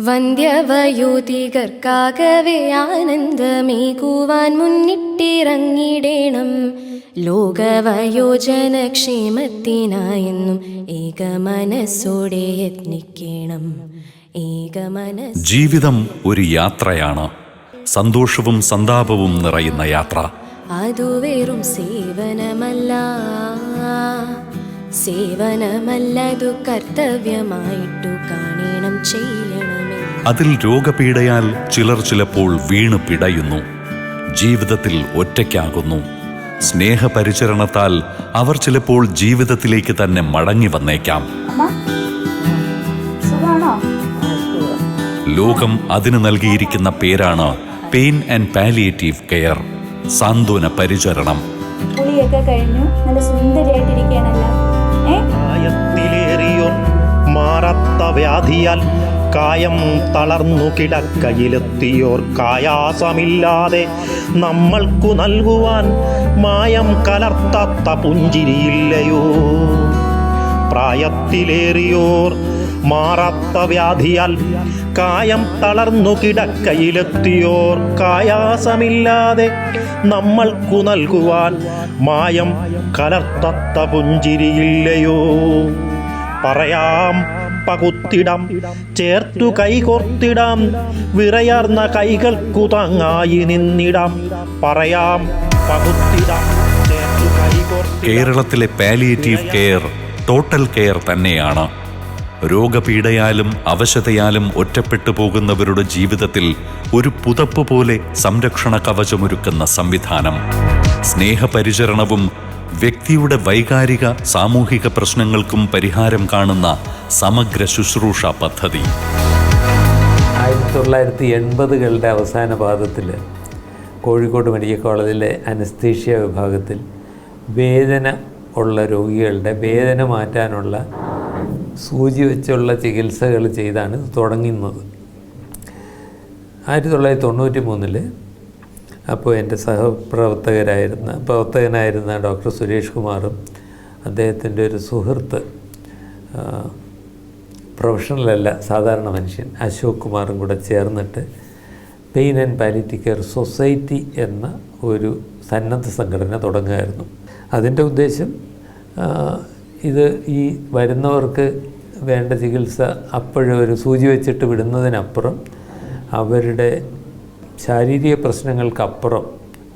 വന്ധ്യവയോധികർക്കാകവേ ആനന്ദമേകുവാൻ മുന്നിട്ടിറങ്ങിടേണം. ലോകവയോജനക്ഷേമത്തിനായെന്നും ഏകമനസ്സോടെ യത്നിക്കണം. ജീവിതം ഒരു യാത്രയാണ്, സന്തോഷവും സന്താപവും നിറയുന്ന യാത്ര. അതു വെറും സേവനമല്ലതു കർത്തവ്യമായിട്ടു കാണണം ചെയ്യണമേ. അതിൽ രോഗപീഡയാൽ ചിലർ ചിലപ്പോൾ വീണു പിടയുന്നു, ജീവിതത്തിൽ ഒറ്റയ്ക്കാകുന്നു. സ്നേഹപരിചരണത്താൽ അവർ ചിലപ്പോൾ ജീവിതത്തിലേക്ക് തന്നെ മടങ്ങി വന്നേക്കാം. ലോകം അതിന് നൽകിയിരിക്കുന്ന പേരാണ് പെയിൻ ആൻഡ് പാലിയേറ്റീവ് കെയർ, സാന്ത്വന പരിചരണം. നല്ല സുന്ദരിയായിട്ടിരിക്കുകയാണല്ലോ. പ്രായത്തിലേറിയോർ മാറാത്ത വ്യാധിയാൽ കായം തളർന്നു കിടക്കയിലെത്തിയോർ കായാസമില്ലാതെ നമ്മൾക്കു നൽകുവാൻ മായം കലർത്താത്ത പുഞ്ചിരിയില്ലയോ. പ്രായത്തിലേറിയോർ മാറാത്ത വ്യാധിയാൽ കായം തളർന്നു കിടക്കയിലെത്തിയോർ കായാസമില്ലാതെ നമ്മൾക്കു നൽകുവാൻ മായം കലർത്താത്ത പുഞ്ചിരിയില്ലയോ. പറയാം പകുത്തിടാം, ചേർത്തു കൈകോർത്തിടാം, വിറയാർന്ന കൈകൾക്കു താങ്ങായി നിന്നിടാം. പറയാം പകുത്തിടാം, ചേർത്തു കൈകോർത്തിടാം. കേരളത്തിലെ പാലിയേറ്റീവ് കെയർ ടോട്ടൽ കെയർ തന്നെയാണ്. രോഗപീഡയാലും അവശതയാലും ഒറ്റപ്പെട്ടു പോകുന്നവരുടെ ജീവിതത്തിൽ ഒരു പുതപ്പ് പോലെ സംരക്ഷണ കവചമൊരുക്കുന്ന സംവിധാനം. സ്നേഹപരിചരണവും വ്യക്തിയുടെ വൈകാരിക സാമൂഹിക പ്രശ്നങ്ങൾക്കും പരിഹാരം കാണുന്ന സമഗ്ര ശുശ്രൂഷ പദ്ധതി. 1980കളുടെ അവസാന പാദത്തിൽ കോഴിക്കോട് മെഡിക്കൽ കോളേജിലെ അനസ്തീഷ്യ വിഭാഗത്തിൽ വേദന ഉള്ള രോഗികളുടെ വേദന മാറ്റാനുള്ള സൂചി വെച്ചുള്ള ചികിത്സകൾ ചെയ്താണ് തുടങ്ങുന്നത്. 1993 അപ്പോൾ എൻ്റെ പ്രവർത്തകനായിരുന്ന ഡോക്ടർ സുരേഷ് കുമാറും അദ്ദേഹത്തിൻ്റെ ഒരു സുഹൃത്ത്, പ്രൊഫഷണലല്ല സാധാരണ മനുഷ്യൻ, അശോക് കുമാറും കൂടെ ചേർന്നിട്ട് pain and palliative care society എന്ന ഒരു സന്നദ്ധ സംഘടന തുടങ്ങുകയായിരുന്നു. അതിൻ്റെ ഉദ്ദേശം ഇത് ഈ വരുന്നവർക്ക് വേണ്ട ചികിത്സ അപ്പോഴൊരു സൂചി വെച്ചിട്ട് വിടുന്നതിനപ്പുറം അവരുടെ ശാരീരിക പ്രശ്നങ്ങൾക്കപ്പുറം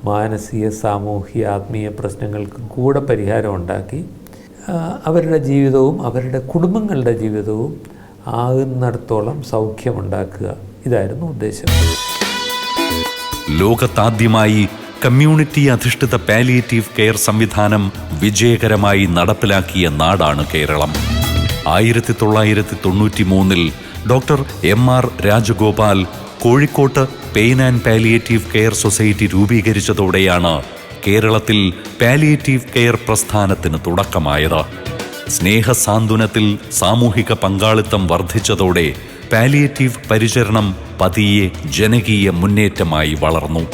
മാനസിക സാമൂഹിക ആത്മീയ പ്രശ്നങ്ങൾക്ക് കൂടെ പരിഹാരം ഉണ്ടാക്കി അവരുടെ ജീവിതവും അവരുടെ കുടുംബങ്ങളുടെ ജീവിതവും ആകുന്നിടത്തോളം സൗഖ്യമുണ്ടാക്കുക, ഇതായിരുന്നു ഉദ്ദേശം. ലോകത്താദ്യമായി കമ്മ്യൂണിറ്റി അധിഷ്ഠിത പാലിയേറ്റീവ് കെയർ സംവിധാനം വിജയകരമായി നടപ്പിലാക്കിയ നാടാണ് കേരളം. 1993 ഡോക്ടർ MR രാജഗോപാൽ കോഴിക്കോട്ട് pain and palliative care society രൂപീകരിച്ചതോടെയാണ് കേരളത്തിൽ പാലിയേറ്റീവ് കെയർ പ്രസ്ഥാനത്തിന് തുടക്കമായത്. സ്നേഹസാന്ത്വനത്തിൽ സാമൂഹിക പങ്കാളിത്തം വർദ്ധിച്ചതോടെ പാലിയേറ്റീവ് പരിചരണം പതിയെ ജനകീയ മുന്നേറ്റമായി വളർന്നു.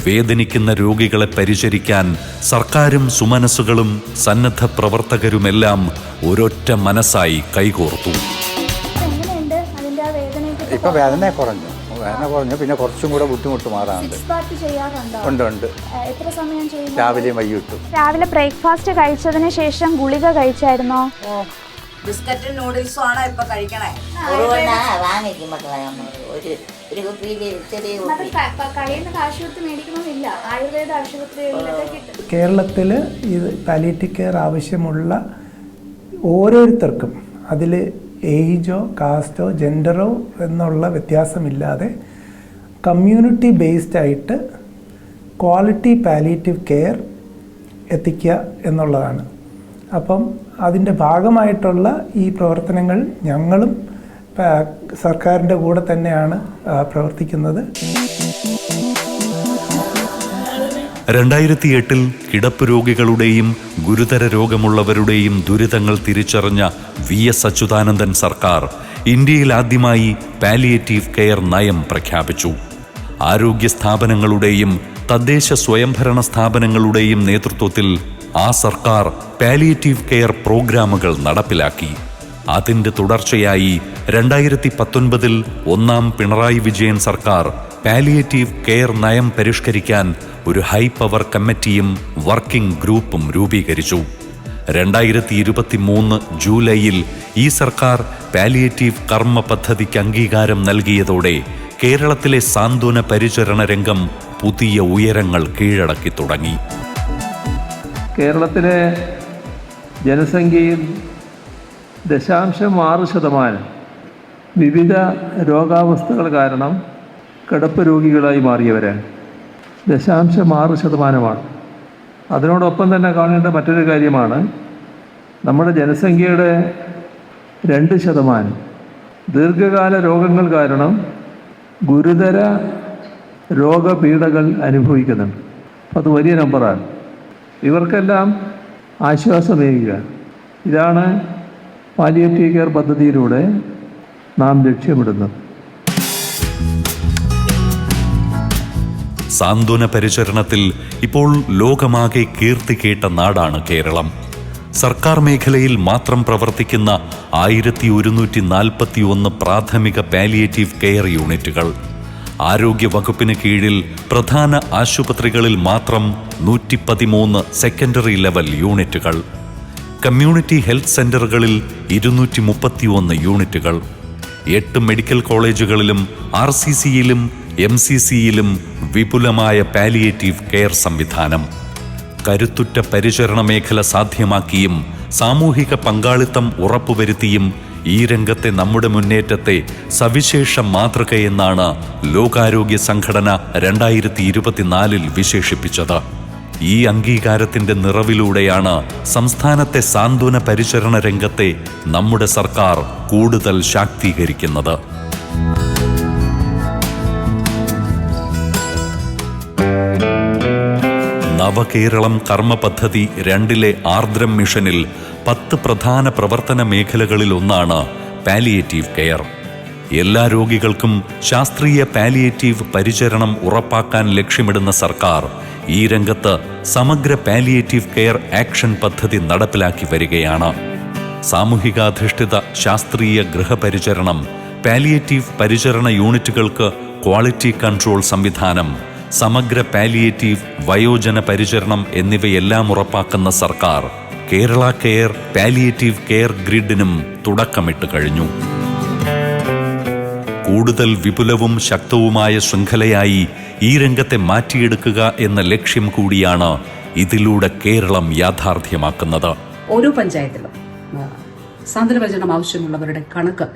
വേദനിക്കുന്ന രോഗികളെ പരിചരിക്കാൻ സർക്കാരും സുമനസ്സുകളും സന്നദ്ധ പ്രവർത്തകരുമെല്ലാം ഒരൊറ്റ മനസ്സായി കൈകോർത്തു. ഇപ്പം വേദന കുറഞ്ഞു, പിന്നെ കുറച്ചും കൂടെ ബുദ്ധിമുട്ട് മാറാറുണ്ട്. ഉണ്ട്. എത്ര സമയം ചെയ്യും? രാവിലെയും വൈകിട്ടും. രാവിലെ ബ്രേക്ക്ഫാസ്റ്റ് കഴിച്ചതിന് ശേഷം ഗുളിക കഴിച്ചായിരുന്നോ? ബിസ്ക്കറ്റും നൂഡിൽസും ആണോ ഇപ്പൊ കഴിക്കണേ? കേരളത്തിൽ ഇത് പാലിയേറ്റീവ് കെയർ ആവശ്യമുള്ള ഓരോരുത്തർക്കും അതിൽ ഏജോ കാസ്റ്റോ ജെൻഡറോ എന്നുള്ള വ്യത്യാസമില്ലാതെ കമ്മ്യൂണിറ്റി ബേസ്ഡ് ആയിട്ട് ക്വാളിറ്റി പാലിയേറ്റീവ് കെയർ എത്തിക്കുക എന്നുള്ളതാണ്. അപ്പം അതിൻ്റെ ഭാഗമായിട്ടുള്ള ഈ പ്രവർത്തനങ്ങൾ ഞങ്ങളും സർക്കാരിൻ്റെ കൂടെ തന്നെയാണ് പ്രവർത്തിക്കുന്നത്. 2008 കിടപ്പ് രോഗികളുടെയും ഗുരുതര രോഗമുള്ളവരുടെയും ദുരിതങ്ങൾ തിരിച്ചറിഞ്ഞ VS അച്യുതാനന്ദൻ സർക്കാർ ഇന്ത്യയിൽ ആദ്യമായി പാലിയേറ്റീവ് കെയർ നയം പ്രഖ്യാപിച്ചു. ആരോഗ്യ സ്ഥാപനങ്ങളുടെയും തദ്ദേശ സ്വയംഭരണ സ്ഥാപനങ്ങളുടെയും നേതൃത്വത്തിൽ ആ സർക്കാർ പാലിയേറ്റീവ് കെയർ പ്രോഗ്രാമുകൾ നടപ്പിലാക്കി. അതിന്റെ തുടർച്ചയായി 2019 ഒന്നാം പിണറായി വിജയൻ സർക്കാർ പാലിയേറ്റീവ് കെയർ നയം പരിഷ്കരിക്കാൻ ഒരു ഹൈ പവർ കമ്മിറ്റിയും വർക്കിംഗ് ഗ്രൂപ്പും രൂപീകരിച്ചു. 2023 ജൂലൈയിൽ ഈ സർക്കാർ പാലിയേറ്റീവ് കർമ്മ പദ്ധതിക്ക് അംഗീകാരം നൽകിയതോടെ കേരളത്തിലെ സാന്ത്വന പരിചരണ രംഗം പുതിയ ഉയരങ്ങൾ കീഴടക്കി തുടങ്ങി. കേരളത്തിലെ ജനസംഖ്യയിൽ 0.6% വിവിധ രോഗാവസ്ഥകൾ കാരണം കിടപ്പ് രോഗികളായി മാറിയവരാണ്. 0.6%. അതിനോടൊപ്പം തന്നെ കാണേണ്ട മറ്റൊരു കാര്യമാണ്, നമ്മുടെ ജനസംഖ്യയുടെ 2% ദീർഘകാല രോഗങ്ങൾ കാരണം ഗുരുതര രോഗപീഠകൾ അനുഭവിക്കുന്നുണ്ട്. അത് വലിയ നമ്പറാണ്. ഇവർക്കെല്ലാം ആശ്വാസമേകുക, ഇതാണ് പാലിയേറ്റീവ് കെയർ പദ്ധതിയിലൂടെ നാം ലക്ഷ്യമിടുന്നത്. സാന്ത്വന പരിചരണത്തിൽ ഇപ്പോൾ ലോകമാകെ കീർത്തി കേട്ട നാടാണ് കേരളം. സർക്കാർ മേഖലയിൽ മാത്രം പ്രവർത്തിക്കുന്ന 1141 പ്രാഥമിക പാലിയേറ്റീവ് കെയർ യൂണിറ്റുകൾ, ആരോഗ്യ വകുപ്പിന് കീഴിൽ പ്രധാന ആശുപത്രികളിൽ മാത്രം 113 സെക്കൻഡറി ലെവൽ യൂണിറ്റുകൾ, കമ്മ്യൂണിറ്റി ഹെൽത്ത് സെന്ററുകളിൽ 231 യൂണിറ്റുകൾ, 8 മെഡിക്കൽ കോളേജുകളിലും RCCയിലും MCCയിലും വിപുലമായ പാലിയേറ്റീവ് കെയർ സംവിധാനം. കരുത്തുറ്റ പരിചരണ മേഖല സാധ്യമാക്കിയും സാമൂഹിക പങ്കാളിത്തം ഉറപ്പുവരുത്തിയും ഈ രംഗത്തെ നമ്മുടെ മുന്നേറ്റത്തെ സവിശേഷ മാതൃകയെന്നാണ് ലോകാരോഗ്യ സംഘടന 2024 വിശേഷിപ്പിച്ചത്. ഈ അംഗീകാരത്തിന്റെ നിറവിലൂടെയാണ് സംസ്ഥാനത്തെ സാന്ത്വന പരിചരണ രംഗത്തെ നമ്മുടെ സർക്കാർ കൂടുതൽ ശാക്തീകരിക്കുന്നത്. നവകേരളം കർമ്മ പദ്ധതി 2 ആർദ്രം മിഷനിൽ 10 പ്രധാന പ്രവർത്തന മേഖലകളിൽ ഒന്നാണ് പാലിയേറ്റീവ് കെയർ. എല്ലാ രോഗികൾക്കും ശാസ്ത്രീയ പാലിയേറ്റീവ് പരിചരണം ഉറപ്പാക്കാൻ ലക്ഷ്യമിടുന്ന സർക്കാർ ഈ രംഗത്ത് സമഗ്ര പാലിയേറ്റീവ് കെയർ ആക്ഷൻ പദ്ധതി നടപ്പിലാക്കി വരികയാണ്. സാമൂഹികാധിഷ്ഠിത ശാസ്ത്രീയ ഗൃഹപരിചരണം, പാലിയേറ്റീവ് പരിചരണ യൂണിറ്റുകൾക്ക് ക്വാളിറ്റി കൺട്രോൾ സംവിധാനം, സമഗ്ര പാലിയേറ്റീവ് വയോജന പരിചരണം എന്നിവയെല്ലാം ഉറപ്പാക്കുന്ന സർക്കാർ കേരള കെയർ പാലിയേറ്റീവ് കെയർ ഗ്രിഡിനും തുടക്കമിട്ട് കഴിഞ്ഞു. കൂടുതൽ വിപുലവും ശക്തവുമായ ശൃംഖലയായി ഈ രംഗത്തെ മാറ്റിയെടുക്കുക എന്ന ലക്ഷ്യം കൂടിയാണ് ഇതിലൂടെ കേരളം യാഥാർത്ഥ്യമാക്കുന്നത്. ഓരോ പഞ്ചായത്തിലും സാന്ത്വന പരിചരണം ആവശ്യമുള്ളവരുടെ കണക്ക്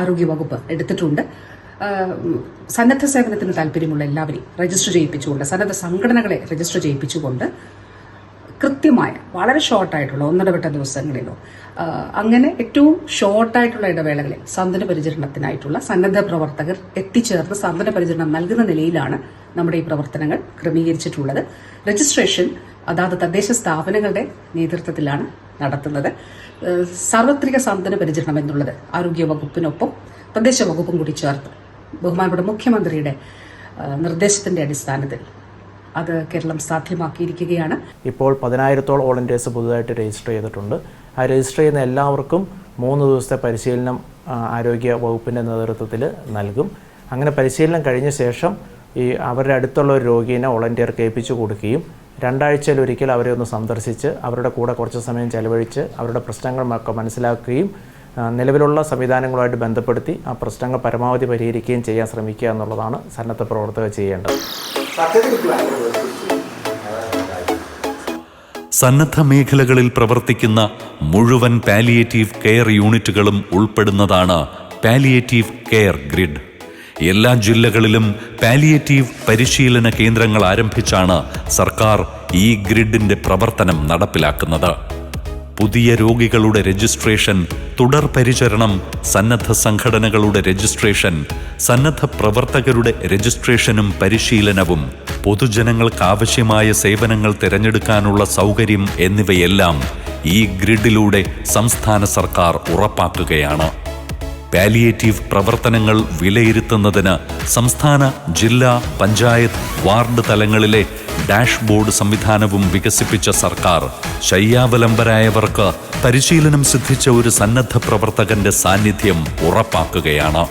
ആരോഗ്യവകുപ്പ് എടുത്തിട്ടുണ്ട്. സന്നദ്ധ സേവനത്തിന് താല്പര്യമുള്ള എല്ലാവരെയും രജിസ്റ്റർ ചെയ്യിപ്പിച്ചുകൊണ്ട്, സന്നദ്ധ സംഘടനകളെ രജിസ്റ്റർ ചെയ്യിപ്പിച്ചുകൊണ്ട് കൃത്യമായ വളരെ ഷോർട്ടായിട്ടുള്ള 1.5 ദിവസങ്ങളിലോ അങ്ങനെ ഏറ്റവും ഷോർട്ടായിട്ടുള്ള ഇടവേളകളിൽ സാന്ത്വന പരിചരണത്തിനായിട്ടുള്ള സന്നദ്ധ പ്രവർത്തകർ എത്തിച്ചേർന്ന് സാന്ത്വന പരിചരണം നൽകുന്ന നിലയിലാണ് നമ്മുടെ ഈ പ്രവർത്തനങ്ങൾ ക്രമീകരിച്ചിട്ടുള്ളത്. രജിസ്ട്രേഷൻ അതാത് തദ്ദേശ സ്ഥാപനങ്ങളുടെ നേതൃത്വത്തിലാണ് നടത്തുന്നത്. സാർവത്രിക സാന്ത്വന പരിചരണം എന്നുള്ളത് ആരോഗ്യ വകുപ്പിനൊപ്പം തദ്ദേശ വകുപ്പും കൂടി ചേർത്ത് ബഹുമാനപ്പെട്ട മുഖ്യമന്ത്രിയുടെ നിർദ്ദേശത്തിന്റെ അടിസ്ഥാനത്തിൽ അത് കേരളം സാധ്യമാക്കിയിരിക്കുകയാണ്. ഇപ്പോൾ 10,000-ഓളം വോളണ്ടിയേഴ്സ് പുതുതായിട്ട് രജിസ്റ്റർ ചെയ്തിട്ടുണ്ട്. ആ രജിസ്റ്റർ ചെയ്യുന്ന എല്ലാവർക്കും 3 ദിവസത്തെ പരിശീലനം ആരോഗ്യ വകുപ്പിൻ്റെ നേതൃത്വത്തിൽ നൽകും. അങ്ങനെ പരിശീലനം കഴിഞ്ഞ ശേഷം അവരുടെ അടുത്തുള്ള ഒരു രോഗീനെ വോളണ്ടിയർക്ക് ഏൽപ്പിച്ചു കൊടുക്കുകയും 2 ആഴ്ചയിലൊരിക്കൽ അവരെ ഒന്ന് സന്ദർശിച്ച് അവരുടെ കൂടെ കുറച്ച് സമയം ചെലവഴിച്ച് അവരുടെ പ്രശ്നങ്ങളൊക്കെ മനസ്സിലാക്കുകയും നിലവിലുള്ള സംവിധാനങ്ങളുമായിട്ട് ബന്ധപ്പെടുത്തി ആ പ്രശ്നങ്ങൾ പരമാവധി പരിഹരിക്കുകയും ചെയ്യാൻ ശ്രമിക്കുക എന്നുള്ളതാണ് സന്നദ്ധ പ്രവർത്തകർ ചെയ്യേണ്ടത്. സന്നദ്ധ മേഖലകളിൽ പ്രവർത്തിക്കുന്ന മുഴുവൻ പാലിയേറ്റീവ് കെയർ യൂണിറ്റുകളും ഉൾപ്പെടുന്നതാണ് പാലിയേറ്റീവ് കെയർ ഗ്രിഡ്. എല്ലാ ജില്ലകളിലും പാലിയേറ്റീവ് പരിശീലന കേന്ദ്രങ്ങൾ ആരംഭിച്ചാണ് സർക്കാർ ഈ ഗ്രിഡിന്റെ പ്രവർത്തനം നടപ്പിലാക്കുന്നത്. പുതിയ രോഗികളുടെ രജിസ്ട്രേഷൻ, തുടർ പരിചരണം, സന്നദ്ധ സംഘടനകളുടെ രജിസ്ട്രേഷൻ, സന്നദ്ധ പ്രവർത്തകരുടെ രജിസ്ട്രേഷനും പരിശീലനവും, പൊതുജനങ്ങൾക്ക് ആവശ്യമായ സേവനങ്ങൾ തിരഞ്ഞെടുക്കാനുള്ള സൗകര്യം എന്നിവയെല്ലാം ഈ ഗ്രിഡിലൂടെ സംസ്ഥാന സർക്കാർ ഉറപ്പാക്കുകയാണ്. പാലിയേറ്റീവ് പ്രവർത്തനങ്ങൾ വിലയിരുത്തുന്നതിന് സംസ്ഥാന, ജില്ലാ, പഞ്ചായത്ത്, വാർഡ് തലങ്ങളിലെ ഡാഷ്ബോർഡ് സംവിധാനവും വികസിപ്പിച്ച സർക്കാർ ശയ്യാവലംബരായവർക്ക് പരിശീലനം സിദ്ധിച്ച ഒരു സന്നദ്ധ പ്രവർത്തകന്റെ സാന്നിധ്യം ഉറപ്പാക്കുകയാണ്.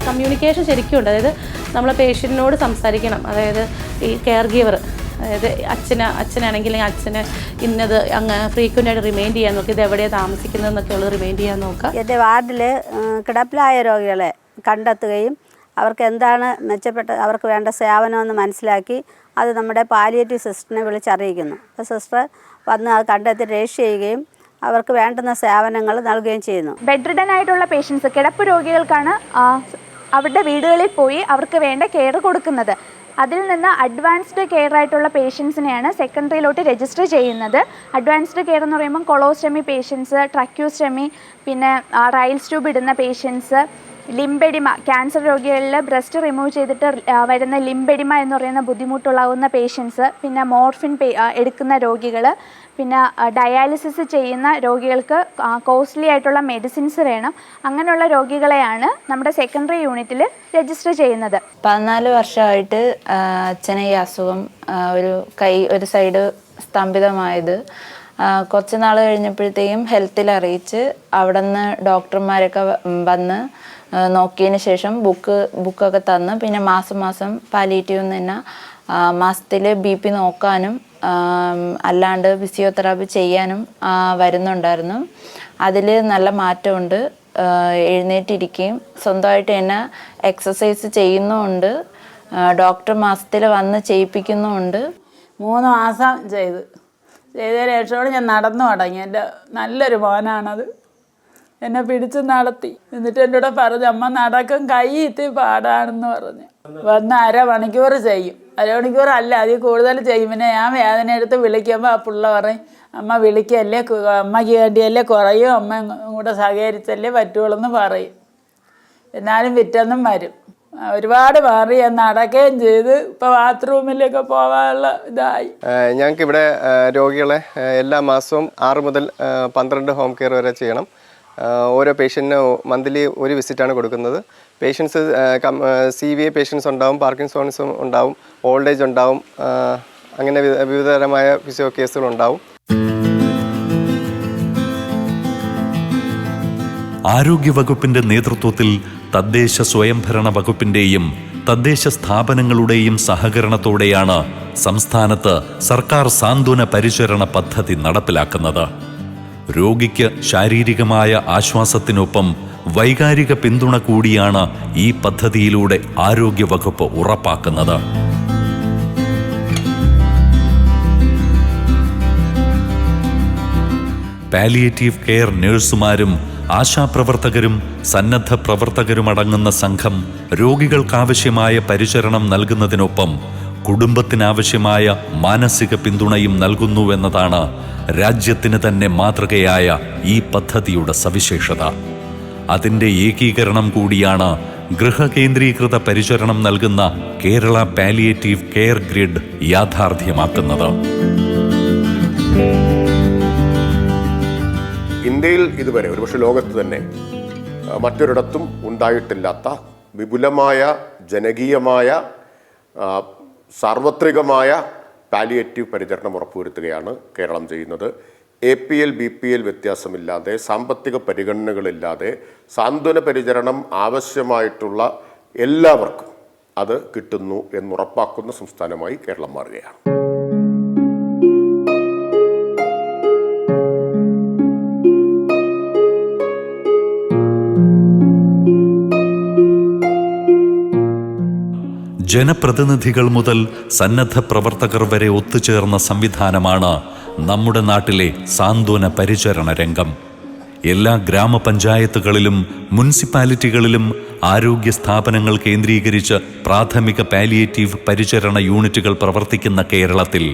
കമ്മ്യൂണിക്കേഷൻ ശരിക്കും ഉണ്ട്. അതായത് നമ്മൾ പേഷ്യൻറ്റിനോട് സംസാരിക്കണം. അതായത് ഈ കെയർ ഗീവർ, അതായത് അച്ഛനാണെങ്കിൽ അച്ഛന് ഇന്നത് അങ്ങ് ഫ്രീക്വൻ്റ് ആയിട്ട് റിമൈൻഡ് ചെയ്യാൻ നോക്കുക, ഇത് എവിടെയാണ് താമസിക്കുന്നതെന്നൊക്കെ ഉള്ളത് റിമൈൻഡ് ചെയ്യാൻ നോക്കുക. എൻ്റെ വാർഡിൽ കിടപ്പിലായ രോഗികളെ കണ്ടെത്തുകയും അവർക്ക് എന്താണ് അവർക്ക് വേണ്ട സേവനമെന്ന് മനസ്സിലാക്കി അത് നമ്മുടെ പാലിയേറ്റീവ് സിസ്റ്ററിനെ വിളിച്ചറിയിക്കുന്നു. അപ്പോൾ സിസ്റ്റർ വന്ന് അത് കണ്ടെത്തി രജിസ്റ്റർ ചെയ്യുകയും അവർക്ക് വേണ്ടുന്ന സേവനങ്ങൾ നൽകുകയും ചെയ്യുന്നു. ബെഡ് റിഡൻ ആയിട്ടുള്ള പേഷ്യൻസ്, കിടപ്പ് രോഗികൾക്കാണ് അവരുടെ വീടുകളിൽ പോയി അവർക്ക് വേണ്ട കെയർ കൊടുക്കുന്നത്. അതിൽ നിന്ന് അഡ്വാൻസ്ഡ് കെയർ ആയിട്ടുള്ള പേഷ്യൻസിനെയാണ് സെക്കൻഡറിയിലോട്ട് രജിസ്റ്റർ ചെയ്യുന്നത്. അഡ്വാൻസ്ഡ് കെയർ എന്ന് പറയുമ്പം കൊളോസ്റ്റമി പേഷ്യൻസ്, ട്രക്യൂസ്റ്റമി, പിന്നെ റൈൽസ് ട്യൂബ് ഇടുന്ന പേഷ്യൻസ്, ലിംബെഡിമ, ക്യാൻസർ രോഗികളിൽ ബ്രസ്റ്റ് റിമൂവ് ചെയ്തിട്ട് വരുന്ന ലിംബെഡിമ എന്ന് പറയുന്ന ബുദ്ധിമുട്ടുള്ളാവുന്ന പേഷ്യൻസ്, പിന്നെ മോർഫിൻ എടുക്കുന്ന രോഗികൾ, പിന്നെ ഡയാലിസിസ് ചെയ്യുന്ന രോഗികൾക്ക് കോസ്റ്റ്ലി ആയിട്ടുള്ള മെഡിസിൻസ് വേണം. അങ്ങനെയുള്ള രോഗികളെയാണ് നമ്മുടെ സെക്കൻഡറി യൂണിറ്റിൽ രജിസ്റ്റർ ചെയ്യുന്നത്. 14 വർഷമായിട്ട് അച്ഛന് ഈ അസുഖം, ഒരു സൈഡ് സ്തംഭിതമായത്. കുറച്ച് നാൾ കഴിഞ്ഞപ്പോഴത്തേക്കും ഹെൽത്തിൽ അറിയിച്ച് അവിടെ നിന്ന് ഡോക്ടർമാരൊക്കെ വന്ന് നോക്കിയതിന് ശേഷം ബുക്കൊക്കെ തന്ന്, പിന്നെ മാസം പാലിയേറ്റീവ് തന്നെ മാസത്തിൽ BP നോക്കാനും അല്ലാണ്ട് ഫിസിയോതെറാപ്പി ചെയ്യാനും വരുന്നുണ്ടായിരുന്നു. അതിൽ നല്ല മാറ്റമുണ്ട്. എഴുന്നേറ്റിരിക്കുകയും സ്വന്തമായിട്ട് തന്നെ എക്സസൈസ് ചെയ്യുന്നുമുണ്ട്. ഡോക്ടർ മാസത്തിൽ വന്ന് ചെയ്യിപ്പിക്കുന്നുമുണ്ട്. 3 മാസം ചെയ്തതിന് ശേഷമാണ് ഞാൻ നടന്നു തുടങ്ങി. എൻ്റെ നല്ലൊരു മോനാണത്. എന്നെ പിടിച്ച് നടത്തി. എന്നിട്ട് എൻ്റെ കൂടെ പറഞ്ഞു, അമ്മ നടക്കും, കൈ ഇത്തി പാടാണെന്ന് പറഞ്ഞു. വന്ന് അരമണിക്കൂർ ചെയ്യും. അരമണിക്കൂർ അല്ല, അതിൽ കൂടുതൽ ചെയ്യും. പിന്നെ ഞാൻ വേദന എടുത്ത് വിളിക്കുമ്പോൾ ആ പിള്ള പറയും, അമ്മ വിളിക്കല്ലേ, അമ്മയ്ക്ക് വേണ്ടിയല്ലേ കുറയും, അമ്മ കൂടെ സഹകരിച്ചല്ലേ പറ്റുള്ളൂ എന്ന് പറയും. എന്നാലും പിറ്റേന്നും വരും. ഒരുപാട് മാറി ഞാൻ നടക്കുകയും ചെയ്ത് ഇപ്പോൾ ബാത്റൂമിലൊക്കെ പോകാനുള്ള ഇതായി. ഞങ്ങൾക്കിവിടെ രോഗികളെ എല്ലാ മാസവും 6 മുതൽ 12 ഹോം കെയർ വരെ ചെയ്യണം. ഓരോ പേഷ്യൻറ്റിന് മന്ത്ലി ഒരു വിസിറ്റാണ് കൊടുക്കുന്നത്. പേഷ്യൻസ് CVA പേഷ്യൻസ് ഉണ്ടാവും, പാർക്കിൻസോണിസം ഉണ്ടാവും, ഓൾഡ് ഏജ് ഉണ്ടാവും, അങ്ങനെ വിവിധതരമായ ഫിസിയോ കേസുകളുണ്ടാവും. ആരോഗ്യവകുപ്പിന്റെ നേതൃത്വത്തിൽ തദ്ദേശ സ്വയംഭരണ വകുപ്പിന്റെയും തദ്ദേശ സ്ഥാപനങ്ങളുടെയും സഹകരണത്തോടെയാണ് സംസ്ഥാനത്ത് സർക്കാർ സാന്ത്വന പരിചരണ പദ്ധതി നടപ്പിലാക്കുന്നത്. രോഗിക്ക് ശാരീരികമായ ആശ്വാസത്തിനൊപ്പം വൈകാരിക പിന്തുണ കൂടിയാണ് ഈ പദ്ധതിയിലൂടെ ആരോഗ്യവകുപ്പ് ഉറപ്പാക്കുന്നത്. പാലിയേറ്റീവ് കെയർ നഴ്സുമാരും ആശാപ്രവർത്തകരും സന്നദ്ധ പ്രവർത്തകരുമടങ്ങുന്ന സംഘം രോഗികൾക്കാവശ്യമായ പരിചരണം നൽകുന്നതിനൊപ്പം കുടുംബത്തിനാവശ്യമായ മാനസിക പിന്തുണയും നൽകുന്നുവെന്നതാണ് രാജ്യത്തിന് തന്നെ മാതൃകയായ ഈ പദ്ധതിയുടെ സവിശേഷത. അതിൻ്റെ ഏകീകരണം കൂടിയാണ് ഗൃഹകേന്ദ്രീകൃത പരിചരണം നൽകുന്ന കേരള പാലിയേറ്റീവ് കെയർ ഗ്രിഡ് യാഥാർത്ഥ്യമാക്കുന്നത്. ഇന്ത്യയിൽ ഇതുവരെ, ഒരുപക്ഷെ ലോകത്ത് തന്നെ മറ്റൊരിടത്തും ഉണ്ടായിട്ടില്ലാത്ത വിപുലമായ, ജനകീയമായ, സാർവത്രികമായ പാലിയേറ്റീവ് പരിചരണം ഉറപ്പുവരുത്തുകയാണ് കേരളം ചെയ്യുന്നത്. APL BPL വ്യത്യാസമില്ലാതെ, സാമ്പത്തിക പരിഗണനകളില്ലാതെ സാന്ത്വന പരിചരണം ആവശ്യമായിട്ടുള്ള എല്ലാവർക്കും അത് കിട്ടുന്നു എന്നുറപ്പാക്കുന്ന സംസ്ഥാനമായി കേരളം മാറുകയാണ്. ജനപ്രതിനിധികൾ മുതൽ സന്നദ്ധ പ്രവർത്തകർ വരെ ഒത്തുചേർന്ന സംവിധാനമാണ് നമ്മുടെ നാട്ടിലെ സാന്ത്വന പരിചരണ രംഗം. എല്ലാ ഗ്രാമപഞ്ചായത്തുകളിലും മുനിസിപ്പാലിറ്റികളിലും ആരോഗ്യ സ്ഥാപനങ്ങൾ കേന്ദ്രീകരിച്ച് പ്രാഥമിക പാലിയേറ്റീവ് പരിചരണ യൂണിറ്റുകൾ പ്രവർത്തിക്കുന്ന കേരളത്തിൽ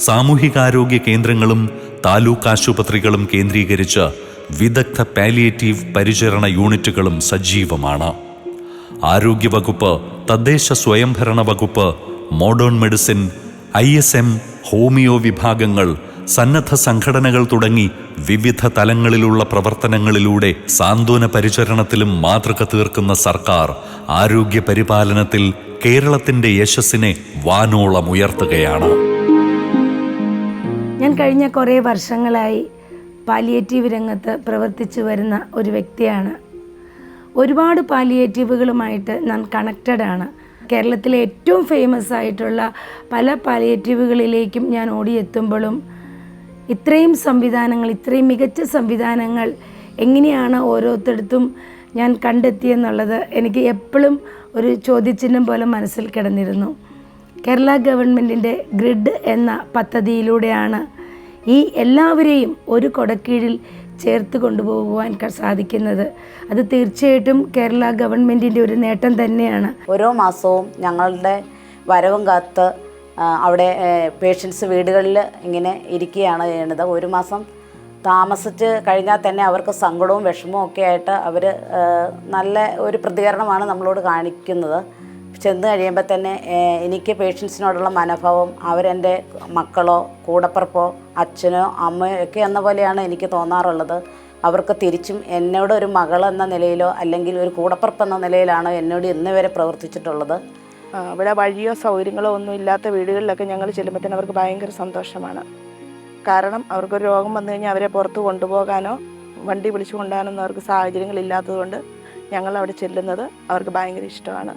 സാമൂഹികാരോഗ്യ കേന്ദ്രങ്ങളും താലൂക്ക് ആശുപത്രികളും കേന്ദ്രീകരിച്ച് വിദഗ്ധ പാലിയേറ്റീവ് പരിചരണ യൂണിറ്റുകളും സജീവമാണ്. ആരോഗ്യവകുപ്പ്, തദ്ദേശ സ്വയംഭരണ വകുപ്പ്, മോഡേൺ മെഡിസിൻ, ISM, ഹോമിയോ വിഭാഗങ്ങൾ, സന്നദ്ധ സംഘടനകൾ തുടങ്ങി വിവിധ തലങ്ങളിലുള്ള പ്രവർത്തനങ്ങളിലൂടെ സാന്ത്വന പരിചരണത്തിലും മാതൃക തീർക്കുന്ന സർക്കാർ ആരോഗ്യ പരിപാലനത്തിൽ കേരളത്തിന്റെ യശസ്സിനെ വാനോളം ഉയർത്തുകയാണ്. ഞാൻ കഴിഞ്ഞ കുറേ വർഷങ്ങളായി പാലിയേറ്റീവ് രംഗത്ത് പ്രവർത്തിച്ചു വരുന്ന ഒരു വ്യക്തിയാണ്. ഒരുപാട് പാലിയേറ്റീവുകളുമായിട്ട് ഞാൻ കണക്റ്റഡാണ്. കേരളത്തിലെ ഏറ്റവും ഫേമസ് ആയിട്ടുള്ള പല പാലിയേറ്റീവുകളിലേക്കും ഞാൻ ഓടിയെത്തുമ്പോഴും ഇത്രയും സംവിധാനങ്ങൾ, ഇത്രയും മികച്ച സംവിധാനങ്ങൾ എങ്ങനെയാണ് ഓരോരുത്തടത്തും ഞാൻ കണ്ടെത്തിയെന്നുള്ളത് എനിക്ക് എപ്പോഴും ഒരു ചോദ്യചിഹ്നം പോലെ മനസ്സിൽ കിടന്നിരുന്നു. കേരള ഗവൺമെൻറ്റിൻ്റെ ഗ്രിഡ് എന്ന പദ്ധതിയിലൂടെയാണ് ഈ എല്ലാവരെയും ഒരു കൊടക്കീഴിൽ ചേർത്ത് കൊണ്ടുപോകുവാൻ സാധിക്കുന്നത്. അത് തീർച്ചയായിട്ടും കേരള ഗവൺമെൻറ്റിൻ്റെ ഒരു നേട്ടം തന്നെയാണ്. ഓരോ മാസവും ഞങ്ങളുടെ വരവും കാത്ത് അവിടെ പേഷ്യൻസ് വീടുകളിൽ ഇങ്ങനെ ഇരിക്കുകയാണ് ചെയ്യുന്നത്. ഒരു മാസം താമസിച്ച് കഴിഞ്ഞാൽ തന്നെ അവർക്ക് സങ്കടവും വിഷമവും ഒക്കെ ആയിട്ട് അവർ നല്ല ഒരു പ്രതികരണമാണ് നമ്മളോട് കാണിക്കുന്നത്. ചെന്ന് കഴിയുമ്പോൾ തന്നെ എനിക്ക് പേഷ്യൻസിനോടുള്ള മനോഭാവം അവരെൻ്റെ മക്കളോ കൂടപ്പിറപ്പോ അച്ഛനോ അമ്മയോ ഒക്കെ എന്ന പോലെയാണ് എനിക്ക് തോന്നാറുള്ളത്. അവർക്ക് തിരിച്ചും എന്നോട് ഒരു മകൾ എന്ന നിലയിലോ അല്ലെങ്കിൽ ഒരു കൂടപ്പിറപ്പ് എന്ന നിലയിലാണോ എന്നോട് ഇന്ന് വരെ പ്രവർത്തിച്ചിട്ടുള്ളത്. ഇവിടെ വഴിയോ സൗകര്യങ്ങളോ ഒന്നും ഇല്ലാത്ത വീടുകളിലൊക്കെ ഞങ്ങൾ ചെല്ലുമ്പോഴത്തേനും അവർക്ക് ഭയങ്കര സന്തോഷമാണ്. കാരണം അവർക്കൊരു രോഗം വന്നു കഴിഞ്ഞാൽ അവരെ പുറത്ത് കൊണ്ടുപോകാനോ വണ്ടി വിളിച്ചു കൊണ്ടുപോകാനൊന്നും അവർക്ക് സാഹചര്യങ്ങളില്ലാത്തതുകൊണ്ട് ഞങ്ങൾ അവിടെ ചെല്ലുന്നത് അവർക്ക് ഭയങ്കര ഇഷ്ടമാണ്.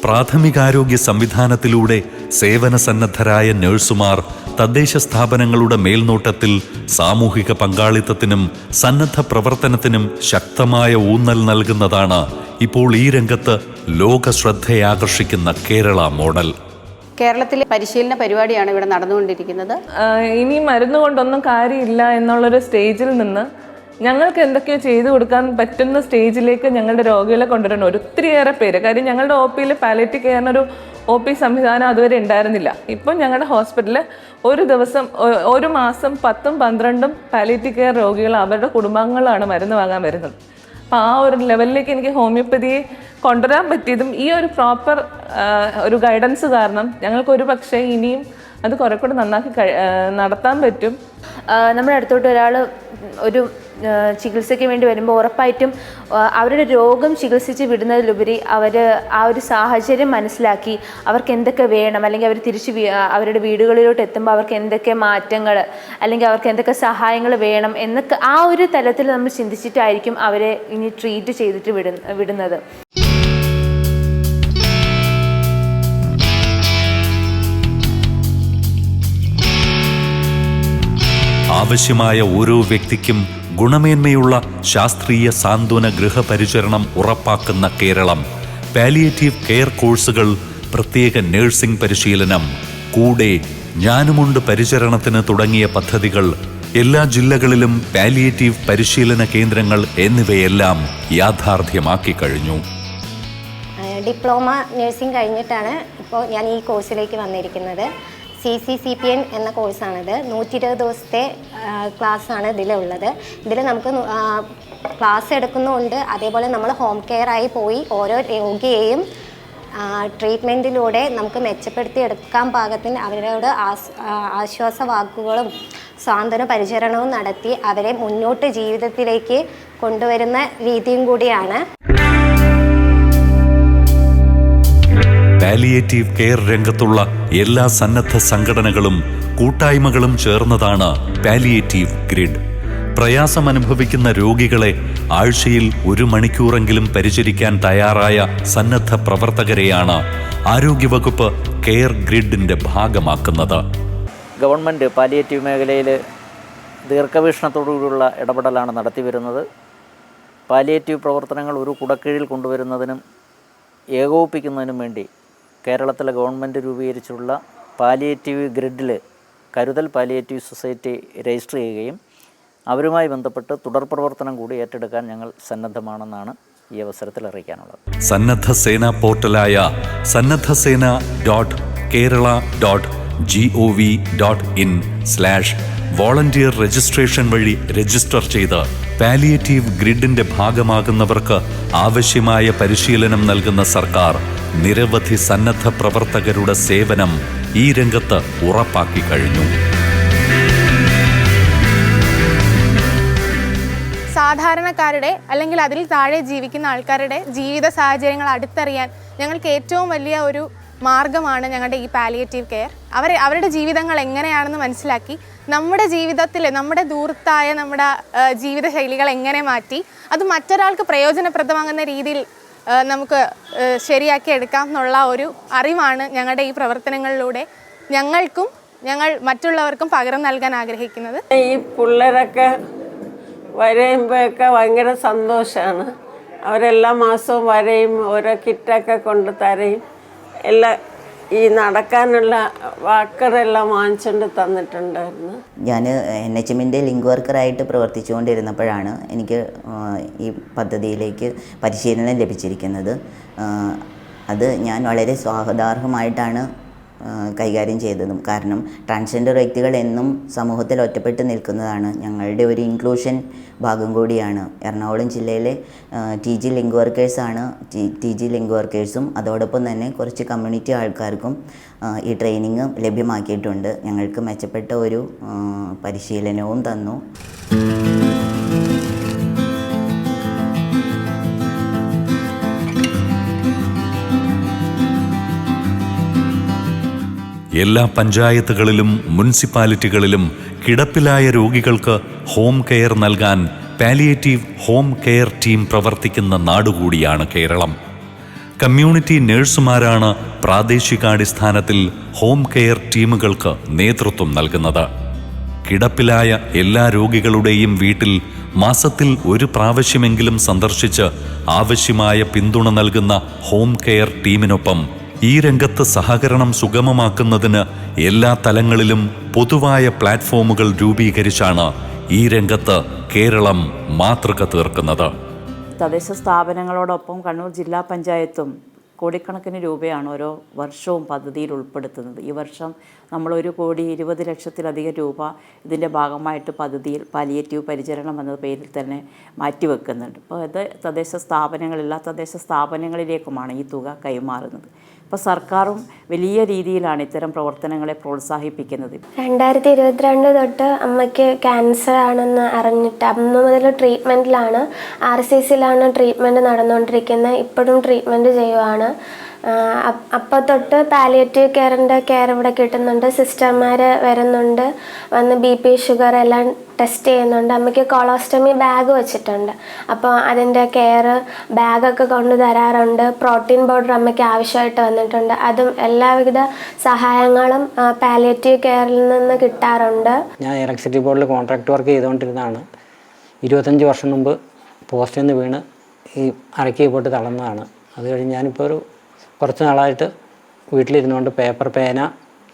പ്രാഥമികാരോഗ്യ സംവിധാനത്തിലൂടെ സേവന സന്നദ്ധരായ നഴ്സുമാർ തദ്ദേശ സ്ഥാപനങ്ങളുടെ മേൽനോട്ടത്തിൽ സാമൂഹിക പങ്കാളിത്തത്തിനും സന്നദ്ധ പ്രവർത്തനത്തിനും ശക്തമായ ഊന്നൽ നൽകുന്നതാണ് ഇപ്പോൾ ഈ രംഗത്ത് ലോക ശ്രദ്ധയാകർഷിക്കുന്ന കേരള മോഡൽ. കേരളത്തിലെ പരിശീലന പരിപാടിയാണ് ഇവിടെ നടന്നുകൊണ്ടിരിക്കുന്നത്. ഇനി മരുന്ന് കൊണ്ടൊന്നും കാര്യമില്ല എന്നുള്ളൊരു സ്റ്റേജിൽ നിന്ന് ഞങ്ങൾക്ക് എന്തൊക്കെയോ ചെയ്തു കൊടുക്കാൻ പറ്റുന്ന സ്റ്റേജിലേക്ക് ഞങ്ങളുടെ രോഗികളെ കൊണ്ടുവരണം. ഒത്തിരിയേറെ പേര്, കാര്യം ഞങ്ങളുടെ ഒ പിയിൽ പാലിയേറ്റീവ് കെയറിനൊരു ഒ പി സംവിധാനം അതുവരെ ഉണ്ടായിരുന്നില്ല. ഇപ്പം ഞങ്ങളുടെ ഹോസ്പിറ്റലിൽ ഒരു മാസം 10-12 പാലിയേറ്റീവ് കെയർ രോഗികൾ അവരുടെ കുടുംബാംഗങ്ങളാണ് മരുന്ന് വാങ്ങാൻ വരുന്നത്. അപ്പോൾ ആ ഒരു ലെവലിലേക്ക് എനിക്ക് ഹോമിയോപ്പതിയെ കൊണ്ടുവരാൻ പറ്റിയതും ഈ ഒരു പ്രോപ്പർ ഒരു ഗൈഡൻസ് കാരണം ഞങ്ങൾക്കൊരു പക്ഷേ ഇനിയും അത് കുറെ കൂടെ നന്നാക്കി നടത്താൻ പറ്റും. നമ്മുടെ അടുത്തോട്ട് ഒരാൾ ഒരു ചികിത്സയ്ക്ക് വേണ്ടി വരുമ്പോൾ ഉറപ്പായിട്ടും അവരുടെ രോഗം ചികിത്സിച്ച് വിടുന്നതിലുപരി അവർ ആ ഒരു സാഹചര്യം മനസ്സിലാക്കി അവർക്ക് എന്തൊക്കെ വേണം, അല്ലെങ്കിൽ അവർ തിരിച്ച് അവരുടെ വീടുകളിലോട്ട് എത്തുമ്പോൾ അവർക്ക് എന്തൊക്കെ മാറ്റങ്ങൾ അല്ലെങ്കിൽ അവർക്ക് എന്തൊക്കെ സഹായങ്ങൾ വേണം എന്നൊക്കെ ആ ഒരു തലത്തിൽ നമ്മൾ ചിന്തിച്ചിട്ടായിരിക്കും അവരെ ഇനി ട്രീറ്റ് ചെയ്തിട്ട് വിടുന്നത്. ആവശ്യമായ ഓരോ വ്യക്തിക്കും ഗുണമേന്മയുള്ള ശാസ്ത്രീയ സാന്ത്വന ഗൃഹപരിചരണം ഉറപ്പാക്കുന്ന കേരളം പാലിയേറ്റീവ് കെയർ കോഴ്സുകൾ, പ്രത്യേക നഴ്സിംഗ് പരിശീലനം, കൂടെ ഞാനുമുണ്ട് പരിചരണത്തിന് തുടങ്ങിയ പദ്ധതികൾ, എല്ലാ ജില്ലകളിലും പാലിയേറ്റീവ് പരിശീലന കേന്ദ്രങ്ങൾ എന്നിവയെല്ലാം യാഥാർത്ഥ്യമാക്കി കഴിഞ്ഞു. ഡിപ്ലോമ നഴ്സിംഗ് കഴിഞ്ഞിട്ടാണ് ഇപ്പോൾ ഞാൻ ഈ കോഴ്സിലേക്ക് വന്നിരിക്കുന്നത്. CCCPN എന്ന കോഴ്സാണിത്. 120 ദിവസത്തെ ക്ലാസ്സാണ് ഇതിലുള്ളത്. ഇതിൽ നമുക്ക് ക്ലാസ് എടുക്കുന്നുമുണ്ട്, അതേപോലെ നമ്മൾ ഹോം കെയർ ആയി പോയി ഓരോ രോഗിയെയും ട്രീറ്റ്മെൻറ്റിലൂടെ നമുക്ക് മെച്ചപ്പെടുത്തി എടുക്കാൻ പാകത്തിന് അവരോട് ആശ്വാസവാക്കുകളും സാന്ത്വന പരിചരണവും നടത്തി അവരെ മുന്നോട്ട് ജീവിതത്തിലേക്ക് കൊണ്ടുവരുന്ന രീതിയും കൂടിയാണ്. പാലിയേറ്റീവ് കെയർ രംഗത്തുള്ള എല്ലാ സന്നദ്ധ സംഘടനകളും കൂട്ടായ്മകളും ചേർന്നതാണ് പാലിയേറ്റീവ് ഗ്രിഡ്. പ്രയാസമനുഭവിക്കുന്ന രോഗികളെ ആഴ്ചയിൽ 1 മണിക്കൂറെങ്കിലും പരിചരിക്കാൻ തയ്യാറായ സന്നദ്ധ പ്രവർത്തകരെയാണ് ആരോഗ്യവകുപ്പ് കെയർ ഗ്രിഡിന്റെ ഭാഗമാക്കുന്നത്. ഗവൺമെൻറ് പാലിയേറ്റീവ് മേഖലയിൽ ദീർഘവീക്ഷണത്തോടുകൂടിയുള്ള ഇടപെടലാണ് നടത്തിവരുന്നത്. പാലിയേറ്റീവ് പ്രവർത്തനങ്ങൾ ഒരു കുടക്കീഴിൽ കൊണ്ടുവരുന്നതിനും ഏകോപിപ്പിക്കുന്നതിനും വേണ്ടി കേരളത്തിലെ ഗവൺമെൻറ് രൂപീകരിച്ചുള്ള പാലിയേറ്റീവ് ഗ്രിഡിൽ കരുതൽ പാലിയേറ്റീവ് സൊസൈറ്റി രജിസ്റ്റർ ചെയ്യുകയും അവരുമായി ബന്ധപ്പെട്ട് തുടർ പ്രവർത്തനം കൂടി ഏറ്റെടുക്കാൻ ഞങ്ങൾ സന്നദ്ധമാണെന്നാണ് ഈ അവസരത്തിൽ അറിയിക്കാനുള്ളത്. സന്നദ്ധ സേന പോർട്ടലായ sannadhaSena.kerala.gov.in/volunteer രജിസ്ട്രേഷൻ വഴി രജിസ്റ്റർ ചെയ്ത് പാലിയേറ്റീവ് ഗ്രിഡിന്റെ ഭാഗമാകുന്നവർക്ക് ആവശ്യമായ പരിശീലനം നൽകുന്ന സർക്കാർ നിരവധി സന്നദ്ധ പ്രവർത്തകരുടെ സേവനം ഈ രംഗത്ത് ഉറപ്പാക്കി കഴിഞ്ഞു. സാധാരണക്കാരുടെ അല്ലെങ്കിൽ അതിൽ താഴെ ജീവിക്കുന്ന ആൾക്കാരുടെ ജീവിത സാഹചര്യങ്ങൾ അടുത്തറിയാൻ ഞങ്ങൾക്ക് ഏറ്റവും വലിയ ഒരു മാർഗമാണ് ഞങ്ങളുടെ ഈ പാലിയേറ്റീവ് കെയർ. അവരുടെ ജീവിതങ്ങൾ എങ്ങനെയാണെന്ന് മനസ്സിലാക്കി നമ്മുടെ ജീവിതത്തിൽ നമ്മുടെ ദൂരത്തായ നമ്മുടെ ജീവിതശൈലികൾ എങ്ങനെ മാറ്റി അത് മറ്റൊരാൾക്ക് പ്രയോജനപ്രദമാകുന്ന രീതിയിൽ നമുക്ക് ശരിയാക്കി എടുക്കാം എന്നുള്ള ഒരു അറിവാണ് ഞങ്ങളുടെ ഈ പ്രവർത്തനങ്ങളിലൂടെ ഞങ്ങൾ മറ്റുള്ളവർക്കും പകരം നൽകാൻ ആഗ്രഹിക്കുന്നത്. ഈ പിള്ളേരൊക്കെ വരയുമ്പോഴൊക്കെ ഭയങ്കര സന്തോഷമാണ്. അവരെല്ലാ മാസവും വരയും, ഓരോ കിറ്റൊക്കെ കൊണ്ട് തരയും, എല്ലാ ഈ നടക്കാനുള്ള വാക്കറെല്ലാം വാങ്ങിച്ചുകൊണ്ട് തന്നിട്ടുണ്ടായിരുന്നു. ഞാൻ NHMൻ്റെ ലിങ്ക് വർക്കറായിട്ട് പ്രവർത്തിച്ചുകൊണ്ടിരുന്നപ്പോഴാണ് എനിക്ക് ഈ പദ്ധതിയിലേക്ക് പരിശീലനം ലഭിച്ചിരിക്കുന്നത്. അത് ഞാൻ വളരെ സ്വാഗതാർഹമായിട്ടാണ് കൈകാര്യം ചെയ്തതും. കാരണം ട്രാൻസ്ജെൻഡർ വ്യക്തികൾ എന്നും സമൂഹത്തിൽ ഒറ്റപ്പെട്ട് നിൽക്കുന്നതാണ്. ഞങ്ങളുടെ ഒരു ഇൻക്ലൂഷൻ ഭാഗം കൂടിയാണ്. എറണാകുളം ജില്ലയിലെ TG ലിങ്ക് വർക്കേഴ്സാണ്. TG ലിങ്ക് വർക്കേഴ്സും അതോടൊപ്പം തന്നെ കുറച്ച് കമ്മ്യൂണിറ്റി ആൾക്കാർക്കും ഈ ട്രെയിനിങ് ലഭ്യമാക്കിയിട്ടുണ്ട്. ഞങ്ങൾക്ക് മെച്ചപ്പെട്ട ഒരു പരിശീലനവും തന്നു. എല്ലാ പഞ്ചായത്തുകളിലും മുനിസിപ്പാലിറ്റികളിലും കിടപ്പിലായ രോഗികൾക്ക് ഹോം കെയർ നൽകാൻ പാലിയേറ്റീവ് ഹോം കെയർ ടീം പ്രവർത്തിക്കുന്ന നാടുകൂടിയാണ് കേരളം. കമ്മ്യൂണിറ്റി നഴ്സുമാരാണ് പ്രാദേശികാടിസ്ഥാനത്തിൽ ഹോം കെയർ ടീമുകൾക്ക് നേതൃത്വം നൽകുന്നത്. കിടപ്പിലായ എല്ലാ രോഗികളുടെയും വീട്ടിൽ മാസത്തിൽ ഒരു പ്രാവശ്യമെങ്കിലും സന്ദർശിച്ച് ആവശ്യമായ പിന്തുണ നൽകുന്ന ഹോം കെയർ ടീമിനൊപ്പം ഈ രംഗത്ത് സഹകരണം സുഗമമാക്കുന്നതിന് എല്ലാ തലങ്ങളിലും പൊതുവായ പ്ലാറ്റ്ഫോമുകൾ രൂപീകരിച്ചാണ് ഈ രംഗത്ത് കേരളം മാതൃക തീർക്കുന്നത്. തദ്ദേശ സ്ഥാപനങ്ങളോടൊപ്പം കണ്ണൂർ ജില്ലാ പഞ്ചായത്തും കോടിക്കണക്കിന് രൂപയാണ് ഓരോ വർഷവും പദ്ധതിയിൽ ഉൾപ്പെടുത്തുന്നത്. ഈ വർഷം നമ്മൾ 1,20,00,000-ലധികം രൂപ ഇതിൻ്റെ ഭാഗമായിട്ട് പദ്ധതിയിൽ പാലിയേറ്റീവ് പരിചരണം എന്ന പേരിൽ തന്നെ മാറ്റിവെക്കുന്നുണ്ട്. അപ്പോൾ ഇത് എല്ലാ തദ്ദേശ സ്ഥാപനങ്ങളിലേക്കുമാണ് ഈ തുക കൈമാറുന്നത്. ഇപ്പോൾ സർക്കാരും വലിയ രീതിയിലാണ് ഇത്തരം പ്രവർത്തനങ്ങളെ പ്രോത്സാഹിപ്പിക്കുന്നത്. 2022 തൊട്ട് അമ്മയ്ക്ക് ക്യാൻസർ ആണെന്ന് അറിഞ്ഞിട്ട് അന്ന് മുതൽ ട്രീറ്റ്മെൻറ്റിലാണ്. RCCയിലാണ് ട്രീറ്റ്മെൻറ്റ് നടന്നുകൊണ്ടിരിക്കുന്നത്. ഇപ്പോഴും ട്രീറ്റ്മെൻറ്റ് ചെയ്യുവാണ്. അപ്പോൾ തൊട്ട് പാലിയേറ്റീവ് കെയറിൻ്റെ കെയർ ഇവിടെ കിട്ടുന്നുണ്ട്. സിസ്റ്റർമാർ വരുന്നുണ്ട്, വന്ന് BP ഷുഗർ എല്ലാം ടെസ്റ്റ് ചെയ്യുന്നുണ്ട്. അമ്മയ്ക്ക് കൊളോസ്റ്റമി ബാഗ് വെച്ചിട്ടുണ്ട്. അപ്പോൾ അതിൻ്റെ കെയർ ബാഗൊക്കെ കൊണ്ട് തരാറുണ്ട്. പ്രോട്ടീൻ പൗഡർ അമ്മയ്ക്ക് ആവശ്യമായിട്ട് വന്നിട്ടുണ്ട്. അതും എല്ലാവിധ സഹായങ്ങളും പാലിയേറ്റീവ് കെയറിൽ നിന്ന് കിട്ടാറുണ്ട്. ഞാൻ ഇലക്ട്രിസിറ്റി ബോർഡിൽ കോൺട്രാക്ട് വർക്ക് ചെയ്തുകൊണ്ടിരുന്നതാണ്. 25 വർഷം മുമ്പ് പോസ്റ്റിൽ നിന്ന് വീണ് ഈ അരക്കി പോയിട്ട് തളർന്നതാണ്. അത് കഴിഞ്ഞ് ഞാനിപ്പോൾ കുറച്ച് നാളായിട്ട് വീട്ടിലിരുന്നുകൊണ്ട് പേപ്പർ പേന,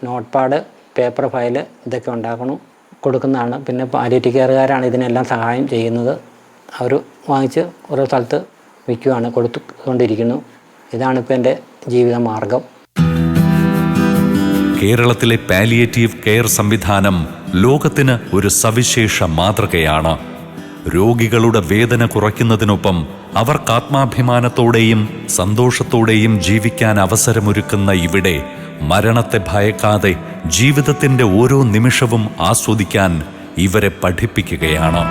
നോട്ട് പാഡ്, പേപ്പർ ഫയൽ ഇതൊക്കെ കൊടുക്കുന്നതാണ്. പിന്നെ പാലിയേറ്റീവ് കെയറുകാരാണ് ഇതിനെല്ലാം സഹായം ചെയ്യുന്നത്. അവർ വാങ്ങിച്ച് ഓരോ സ്ഥലത്ത് വിൽക്കുകയാണ്, കൊടുത്തുകൊണ്ടിരിക്കുന്നു. ഇതാണിപ്പോൾ എൻ്റെ ജീവിത മാർഗം. കേരളത്തിലെ പാലിയേറ്റീവ് കെയർ സംവിധാനം ലോകത്തിന് ഒരു സവിശേഷ മാതൃകയാണ്. രോഗികളുടെ വേദന കുറയ്ക്കുന്നതിനൊപ്പം അവർക്ക് ആത്മാഭിമാനത്തോടെയും സന്തോഷത്തോടെയും ജീവിക്കാൻ അവസരമൊരുക്കുന്ന ഇവിടെ മരണത്തെ ഭയക്കാതെ ജീവിതത്തിന്റെ ഓരോ നിമിഷവും ആസ്വദിക്കാൻ ഇവരെ പഠിപ്പിക്കുകയാണ്.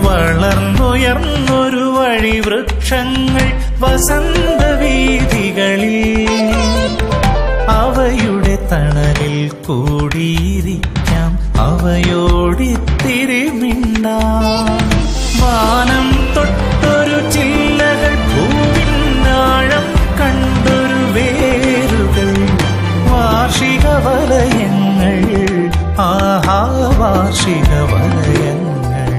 വളർന്നുയർന്നൊരു വഴി വൃക്ഷങ്ങൾ വസന്തവീഥികളിൽ, അവയുടെ തണലിൽ കൂടിയിരിക്കാം, അവയോടിത്തിരി മിണ്ടാം. വാനം തൊട്ടൊരു ചില്ലകൾ, ഭൂവിനാഴം കണ്ടൊരു വേരുകൾ, വാർഷിക വലയങ്ങൾ, ആഹാ വാർഷിക വലയങ്ങൾ.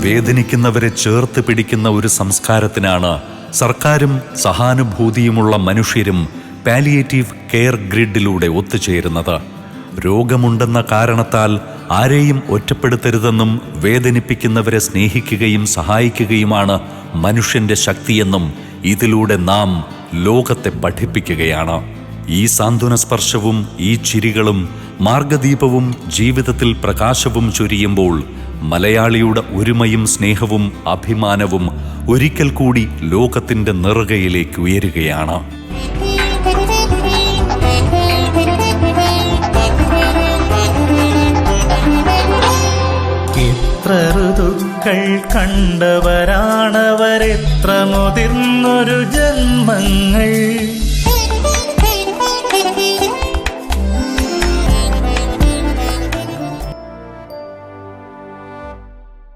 വേദനിക്കുന്നവരെ ചേർത്ത് പിടിക്കുന്ന ഒരു സംസ്കാരത്തിനാണ് സർക്കാരും സഹാനുഭൂതിയുമുള്ള മനുഷ്യരും പാലിയേറ്റീവ് കെയർ ഗ്രിഡിലൂടെ ഒത്തുചേരുന്നത്. രോഗമുണ്ടെന്ന കാരണത്താൽ ആരെയും ഒറ്റപ്പെടുത്തരുതെന്നും വേദനിപ്പിക്കുന്നവരെ സ്നേഹിക്കുകയും സഹായിക്കുകയുമാണ് മനുഷ്യന്റെ ശക്തിയെന്നും ഇതിലൂടെ നാം ലോകത്തെ പഠിപ്പിക്കുകയാണ്. ഈ സാന്ത്വനസ്പർശവും ഈ ചിരികളും മാർഗദീപവും ജീവിതത്തിൽ പ്രകാശവും ചൊരിയുമ്പോൾ മലയാളിയുടെ ഒരുമയും സ്നേഹവും അഭിമാനവും ഒരിക്കൽ കൂടി ലോകത്തിന്റെ നെറുകയിലേക്ക് ഉയരുകയാണ്. എത്ര ഋതുക്കൾ കണ്ടവരാണവരെത്ര മുതിർന്നൊരു ജന്മങ്ങൾ.